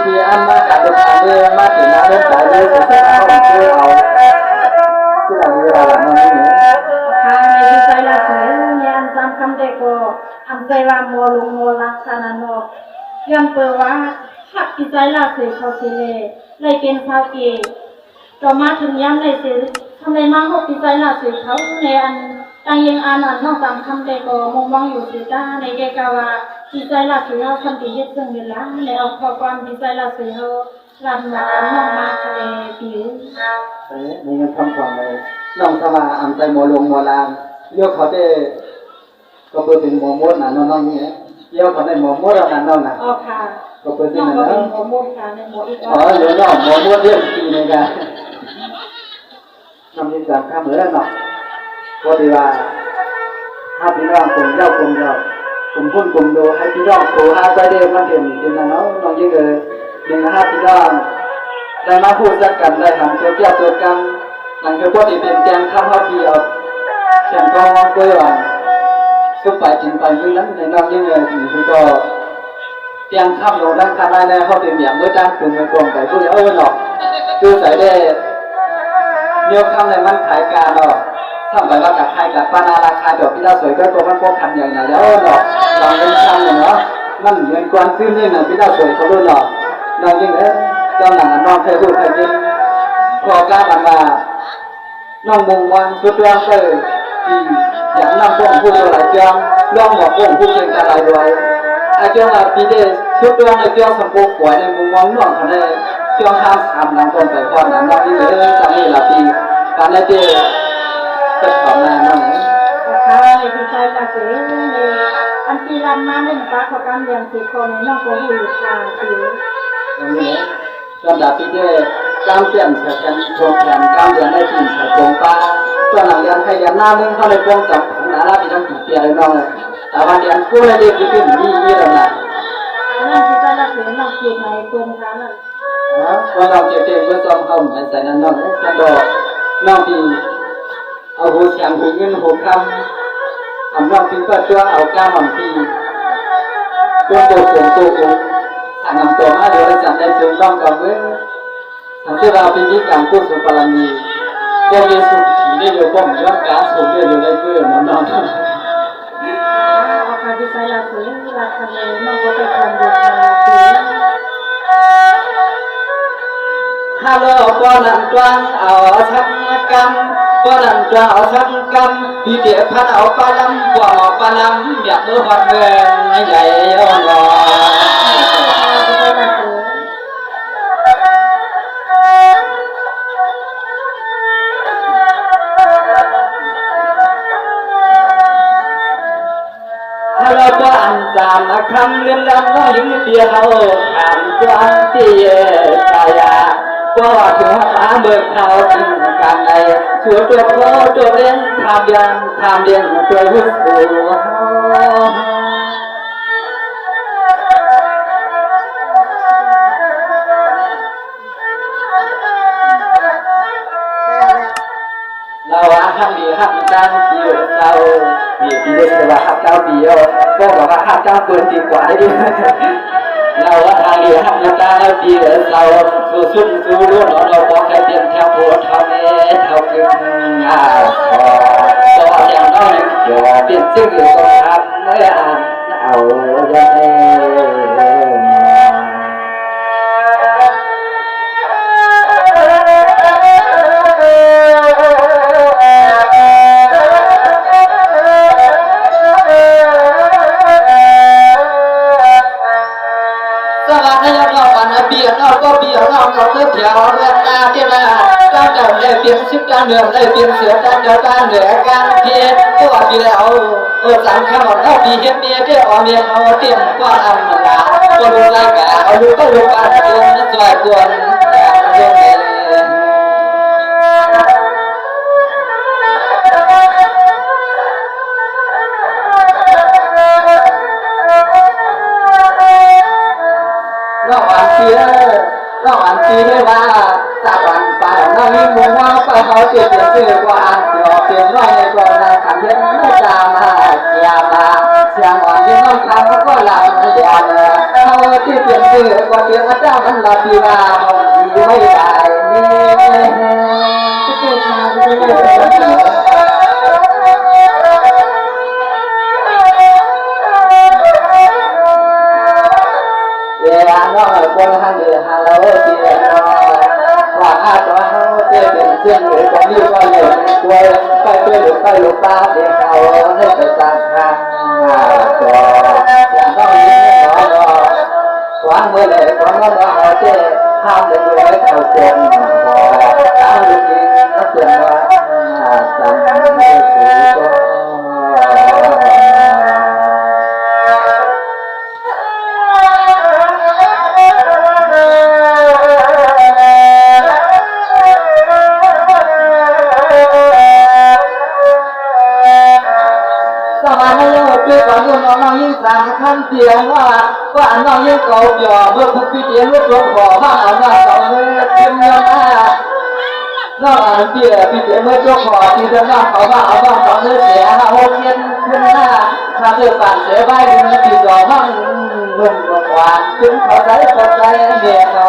ที่อันมาการดูการเดินมาถึงมาเดินสายเลยจะต้องเอาเชื่อเอาที่เราเวลาเราไม่เหนื่อยทางในดีใจละสวยเนี่ยอันจำคำเด็กก็อันใจว่าโมลุงโมลักษณะโนยังเปิดว่าหักดีใจละสวยเขาสิเลยเป็นชาวเกย์ต่อมาถึงย้ำเลยสิทำไมมาหกดีใจละสวยเขาในอันตั้งยังอ่านนอกจากคำเด็กก็มองมองอยู่สิจ้าในเกกาว่าดีใจละสวยเขาคำดีเยอะซึ่งเวลาในเอาข้อความดีใจละสวยเขาลันมาน้องมาทะเลผิวนี่มันทำความเลยน้องสมาอันใจโมลงโมลางเลี้ยวเขาได้ก็เปิดเป็นโมมดนะน้องๆนี่เลี้ยวเขาได้โมมดแล้วนะน้องนะอ๋อค่ะก็เปิดเป็นนะโมมดค่ะในโมอีกอ๋อเดี๋ยวน้องโมมดเรื่องปีนึงกันน้องยิ่งจำข้ามเหมือนแล้วเนาะพอดีว่าถ้าพี่น้องกลุ่มเจ้ากลุ่มเรากลุ่มพุ่นกลุ่มดูให้พี่น้องโทรหาใจเดิมมันเห็นจริงนะเนาะน้องยิ่งเลยยังนะพี่น้องได้มาพูดสักกันได้ทำตัวแก้วตัวกันหลังจากพวกที่เป็นแกงข้าวข้าวเปียวเสียงก็กล้วยหวานสุดไปจริงไปยิ่งนั้นในน้องยิ่งเลยพี่ก็แกงข้าวลงด้านข้างได้เขาเป็นอย่างด้วยจ้างกลุ่มเป็นกลุ่มไปพูดเนาะคือใส่ได้เนื้อข้าวในมันขายการเนาะทำไปว่ากับใครกับปานาราคาดอกพิลาสวยก็ตัวมันพวกขันอย่างไรแล้วเนาะลองเงินข้าวเนาะมันเงินกวนซื้อนี่น่ะพิลาสวยเขาด้วยเนาะน้องยิ่งเลยเจ้าหนังน้องเคยพูดเคยยินพอกล้ามันมาน้องมงวันสุดยอดเลยที่อย่างน้องพวกผู้ตัวหลายจังน้องบอกพวกผู้เก่งกันหลายด้วยไอ้เจ้าหน้าที่เดชสุดยอดไอ้เจ้าสังคมป่วยในมุมมองน้องเขาได้เจ้าห้ามทำน้องคนไปก่อนน้องที่เลยจะไม่หลับดีการได้เจอจะขอมาน้องค่ะในที่ใจละเสียในอันที่รันมาในฟ้าเขาการเรียนสี่คนในน้องโกหูค่ะคือนี่ลำดับที่เดชการเปลี่ยนเสียงโชว์แขนการเรียนได้ถึงสายตรงป้าตัวหลังเรียนให้ยันหน้ามึงเข้าในวงจับของนาราที่ต้องถูกเปลี่ยนเลยน้องเลยแต่วันเรียนกู้ได้เรียนที่ขึ้นยี่แล้วนะนั่นที่ใจละเสียน้องเกียรติในเพื่อนค่ะนั่นว่าเราเก็บเพื่อซ้อมเข้าเหมือนใส่นั่นน้องจังดอกน้องที่เอาหัวเสียงหัวเงินหัวคำน้องที่ก็ตัวเอาก้ามที่ตัวโตสูงตัวสูงทางนำตัวมาเดี๋ยวเราจัดได้สูงต้องกับเว้ยทางที่เราเป็นยิ่งการพูดสุปราณีก็มีสุขถีได้เร็วป้องย้อนการสูงเรื่อยๆได้เพื่อนน้องเอาค่ะที่ใจละเสียละทะเลน้องก็ไปทำดีค่ะฮัลโหลปอนันกลางเอาชักกันปอนันกลางเอาชักกันพี่เดียพันเอาปลาลำปอปลาลำอยากมือหัดเมืองใหญ่อ่อนอ่ฮัลโหลปออันจามคำเรื่องรำน้อยยิ่งเดียวเขาถามจวนเตี้ยตายาก็ถึงหาเบิกเขาถึงการใดช่วยตัวโตตัวเล่นทำเลี้ยงตัวหุ่นหัวเราหักดีหักจังเดียวเรามีที่เรียกว่าหักเจ้าเดียวก็บอกว่าหักเจ้าเกินดีกว่าได้ด้วยเราทางเรือหักน้ำตาเราดีเราสู้สู้สู้รู้เราบอกให้เตรียมแถวหัวทำเแถวขึ้นงาพอตัวอย่างน้อยเดี๋ยวเปลี่ยนชื่อต้องทำเมื่อเอาอย่างนี้สวัสดีครับวัน biển nó có biển nó có nước theo nước ta kia là ta đồng để biển sức ta nửa để biển sửa ta nửa ta nửa can kia có bị lẹo ở rằng khăm ở đâu bị hiếp bia cái ở miền nó tiền qua làm là có lúc lại cả ở lúc có lúc ăn cuốn nó xoài cuốn luôn này nó ăn kia đấy mà ta toàn phải nó đi mua hoa phải họ tiền tiền qua ăn tiền nói này còn là cảm giác nó già mà già mà nhưng nó khám nó có làm già mà họ tiền qua tiền nó raมันlà gì mà không gì mấy đại nó là con hàng người hàng lâu thì nó và hai đó nó chơi biển xuyên người có nhiều con nhiều quay quay quay được ba để hào nó phải sang hàng cho nó những nó quán mới lại quán nó họ chơi ham được người ấy thầu tiền họ đã được cái nó tiền đó sang cái sự nóยิ่งสั่งขั้นเสียงว่าน้องยิ่งเก่าหย่อเมื่อคุกพี่เตียงลูกหลวงขอว่าเอาหน้าเก่าเลยเต็มเงินหน้าน้องอ่านเตี้ยพี่เตียงเมื่อจ้าขอที่จะน้องเขาว่าเอาหน้าเก่าเลยเสียห้าหกเย็นขึ้นหน้าถ้าเธอปั่นเสียใบดินติดต่อมั่งนุ่มหวานถึงเขาใจเมียเขา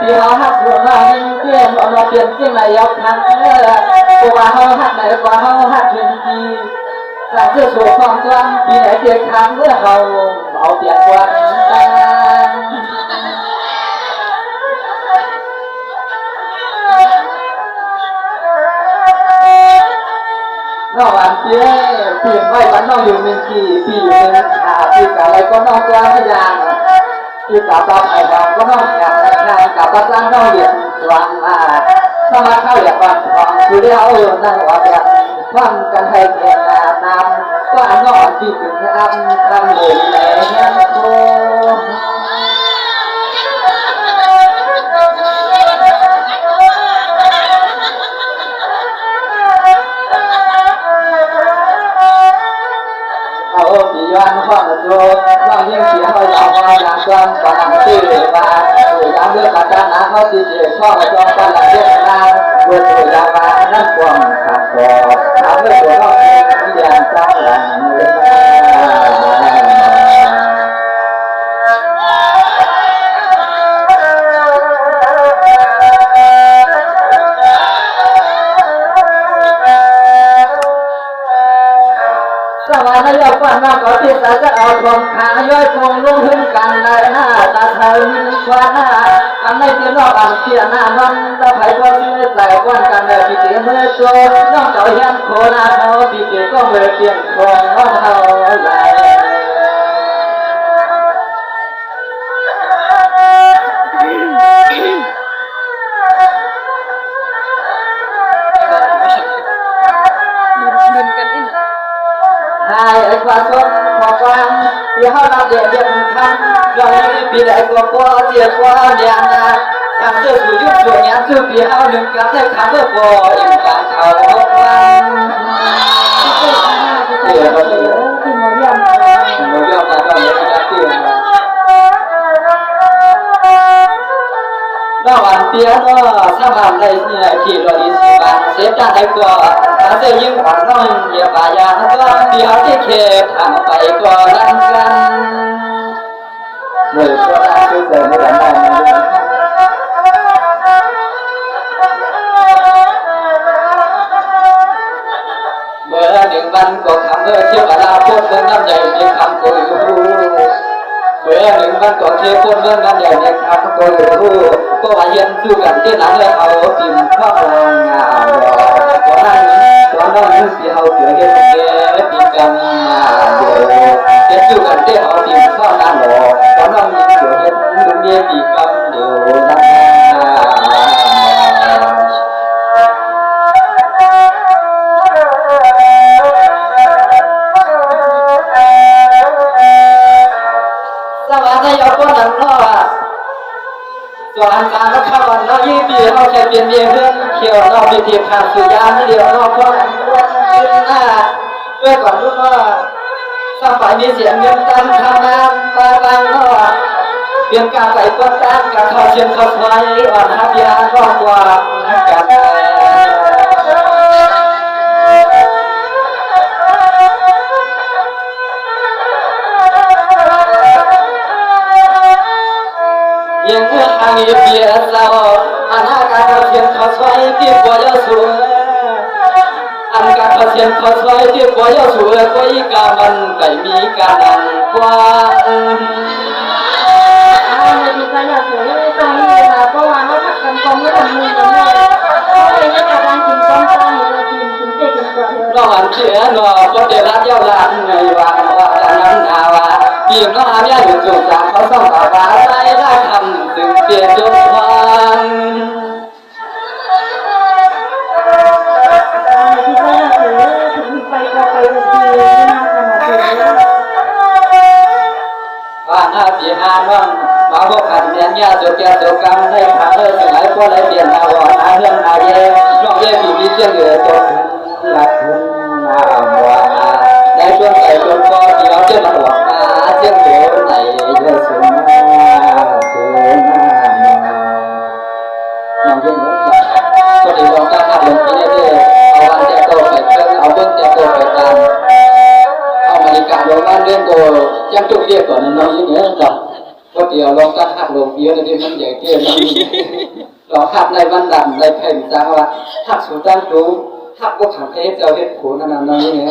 ปีเขาหักหัวมายิ่งเตี้ยหัวมาเปลี่ยนเสียงไหนยกทางตัวเขาหักไหนกว่าเขาหักเป็นทีสั่งเสื้อโชว์ความกว้างปีไหนเตียงทางเมื่อเขาเอาเตียงกว้างนอกวันเตี้ยปีนไว้วันนอกอยู่เมืองกี่ปีอยู่เมืองขาปีกับอะไรก็นอกกว้างไม่ยางที่กับบ้านไอ้บ้านก็น้องอยากงานกับบ้านน้องเรียนวันมาสมัครเข้าเรียนวันทองคือเรียกนั่งว่าแบบฟังกันให้แก่นำก็นอนที่ถึงอันทำเลยแหล่แห่งโคที่ย้อนข้อโจน้องยิ่งเสียงเราเอามาอย่างกว้างกว่าน้ำตื้อมาตัวอย่างเรื่องการด้านน้ำเขาตีเสียข้อโจกันหลังเรื่องน้ำตัวอย่างมานั่นความขาดคอทำให้ตัวน้องเองอย่างตั้งหลังเลยนายกว่าน้องก็ติดแต่จะเอาทองขาย้อยคงลงถึงกันในหน้าตาเธอมีกว่าหน้าอันในที่นอกอันเที่ยหน้ามันแล้วไผ่ก็ซื้อใส่กวนกันเลยพี่เก๋เมื่อโจน้องเจ้ายันโคนาเขาพี่เก๋ก็เมื่อเตียงคงน้องเขาไหลไอ้ความสดของความที่เขาเราเดียดเดียดคำเราไม่ปีไหนกว่าเจียกว่าเนี่ยนะทำเสื้อผู้ยุบตัวเนี้ยคือปีเขาหนึ่งกับได้คำเมื่อก่ออย่างการเขาวันเดี๋ยวเราจะที่โมยำนะก็เลยจะเตี้ยแล้ววันเตี้ยก็สามารถได้เนี่ยขี่รถอีสิบันเสียใจก็ถ้าจะยิ่งหวังน้องอย่าป่ายาก็เดี๋ยวที่เขตทำไปก็รันกันเลยก็ได้คือเดินไม่ได้เมื่อหนึ่งวันก็คำเมื่อเที่ยวลาพบเดินน้ำใหญ่มีคำคุยเมื่อหนึ่ง มันก็เทียบคนเมืองนั้นอย่างนี้ครับก็รู้ก็ว่าเย็นสู้กันที่นั้นเลยเอาพิมพ์ข้าวรางงามก็นั่งก็นั่งที่เอาเสือเห็นเกศปีกันมาโยเย็นสู้กันที่เอาพิมพ์ข้าวรางหล่อก็นั่งเสือเห็นลุงเมียปีกันเดียวนั่งสวัสดีครับคนนั้นเนาะส่วนอันการเข้าวันเนาะยี่ปีเขาแค่เป็นเมียเพื่อนเขียวเนาะมีเทียบขาดสุยานเดียวเนาะเพราะขึ้นหน้าด้วยก่อนรู้ว่าสมัยมีเสียงเงินตันทำน้ำตาบางเนาะเปลี่ยนการไหลก้นตามการเข้าเชียงเข้าไฟอ่อนหับยาก็กว่ากันยังหางเบียดเราอันหาการเทียนเขาสวยที่กว่าเยอะสูงอันการเทียนเขาสวยที่กว่าเยอะสูงก็อีกามันไก่มีการดังกว่าดีใจละสวยตรงนี้ค่ะเพราะว่าเขาทักกันกองไม่ทำมือกันเลยเขาเลยให้การกินกองกองอยู่เลยกินเจ๊กินกว่าเลย น้องอันเชื่อน้องก็เดี๋ยวรัดเย้าหลานไงว่าตอนนั้นนาว่าพี่น้องหาเมียอยู่จุดจากเขาส่องตาฟ้าใจได้คำถึงเปลี่ยนยกฟังดีใจละสวยถึงไปก็ไปเลยทีน่าขนาดเลยว่าหน้าปีหาน้องมาพบกันเมียนยาสุดแก่สุดกรรมได้ทางเลยสมัยพอได้เปลี่ยนนาวนาเรื่องนาเย่น้องเย่ปีมีเชื่อเหลือจนหลักทุ่งนาบัวได้ช่วงใจจนก็เดียวเจ้ามาหวงมาเชื่อเหลือไหนเยอะสุดมาสุดมาน้องเย่เหลือก็ดีลองการขับลงที่นี่เอาวันแจกโตไปเพิ่งเอาเบิ้งแจกโตไปตามเอาบริการโรงงานเรื่องโตยังจุกเรียกก่อนน้องเย่เหลือกับก็เดียวลองการขับลงเยอะเลยที่มันใหญ่เกินลองขับในวันดำในแผ่นจ้าว่าขับสู่ตั้งรู้ขับก็ขับเพชรเอาเพชรขูนั่นน้องเย่เหลือ